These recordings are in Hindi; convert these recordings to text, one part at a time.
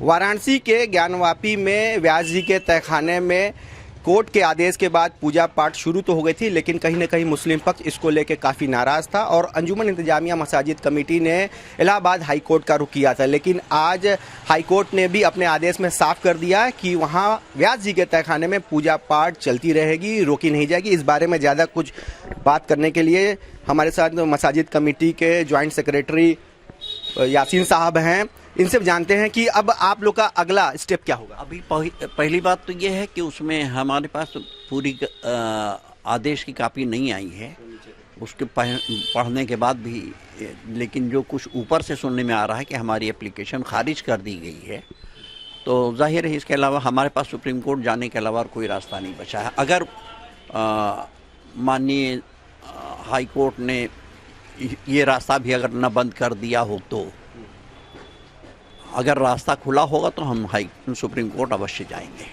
वाराणसी के ज्ञानवापी में व्यास जी के तहखाने में कोर्ट के आदेश के बाद पूजा पाठ शुरू तो हो गई थी, लेकिन कहीं न कहीं मुस्लिम पक्ष इसको लेकर काफ़ी नाराज़ था और अंजुमन इंतजामिया मसाजिद कमेटी ने इलाहाबाद हाई कोर्ट का रुख किया था। लेकिन आज हाई कोर्ट ने भी अपने आदेश में साफ कर दिया कि वहाँ व्यास जी के तहखाने में पूजा पाठ चलती रहेगी, रोकी नहीं जाएगी। इस बारे में ज़्यादा कुछ बात करने के लिए हमारे साथ मसाजिद कमेटी के जॉइंट सेक्रेटरी यासीन साहब हैं। इनसे जानते हैं कि अब आप लोग का अगला स्टेप क्या होगा। अभी पहली बात तो ये है कि उसमें हमारे पास पूरी आदेश की कॉपी नहीं आई है, उसके पढ़ने के बाद भी, लेकिन जो कुछ ऊपर से सुनने में आ रहा है कि हमारी एप्लीकेशन खारिज कर दी गई है, तो जाहिर है इसके अलावा हमारे पास सुप्रीम कोर्ट जाने के अलावा कोई रास्ता नहीं बचा है। अगर माननीय हाई कोर्ट ने ये रास्ता भी अगर न बंद कर दिया हो, तो अगर रास्ता खुला होगा तो हम सुप्रीम कोर्ट अवश्य जाएंगे।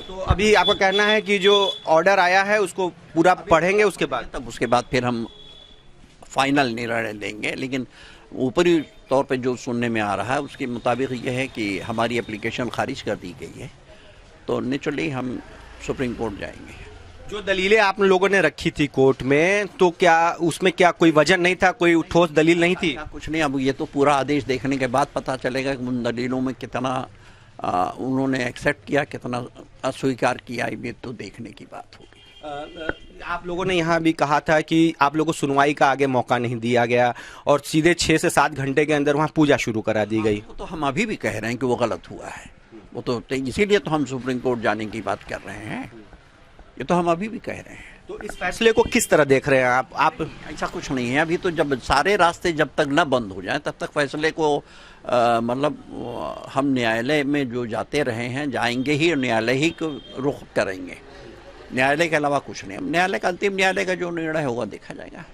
तो अभी आपका कहना है कि जो ऑर्डर आया है उसको पूरा पढ़ेंगे, उसके बाद फिर हम फाइनल निर्णय लेंगे। लेकिन ऊपरी तौर पे जो सुनने में आ रहा है उसके मुताबिक ये है कि हमारी एप्लीकेशन खारिज कर दी गई है, तो नेचुरली हम सुप्रीम कोर्ट जाएंगे। जो दलीलें आप लोगों ने रखी थी कोर्ट में, तो क्या उसमें क्या कोई वजन नहीं था, कोई ठोस दलील नहीं थी? कुछ नहीं। अब ये तो पूरा आदेश देखने के बाद पता चलेगा कि उन दलीलों में कितना उन्होंने एक्सेप्ट किया, कितना अस्वीकार किया, ये तो देखने की बात होगी। आप लोगों ने यहाँ भी कहा था कि आप लोगों को सुनवाई का आगे मौका नहीं दिया गया और सीधे 6 से 7 घंटे के अंदर वहाँ पूजा शुरू करा दी गई। तो हम अभी भी कह रहे हैं कि वो गलत हुआ है, वो तो इसीलिए तो हम सुप्रीम कोर्ट जाने की बात कर रहे हैं, ये तो हम अभी भी कह रहे हैं। तो इस फैसले को किस तरह देख रहे हैं आप? ऐसा कुछ नहीं है। अभी तो जब सारे रास्ते जब तक न बंद हो जाएं तब तक फैसले को मतलब हम न्यायालय में जो जाते रहे हैं जाएंगे ही, न्यायालय ही को रुख करेंगे, न्यायालय के अलावा कुछ नहीं। न्यायालय का अंतिम न्यायालय का जो निर्णय होगा देखा जाएगा।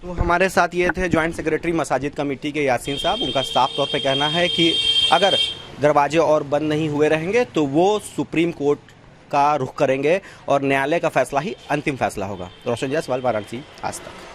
तो हमारे साथ ये थे जॉइंट सेक्रेटरी मसाजिद कमेटी के यासीन साहब। उनका साफ तौर पे कहना है कि अगर दरवाजे और बंद नहीं हुए रहेंगे तो वो सुप्रीम कोर्ट का रुख करेंगे और न्यायालय का फैसला ही अंतिम फैसला होगा। रोशन जायसवाल, वाराणसी, आज तक।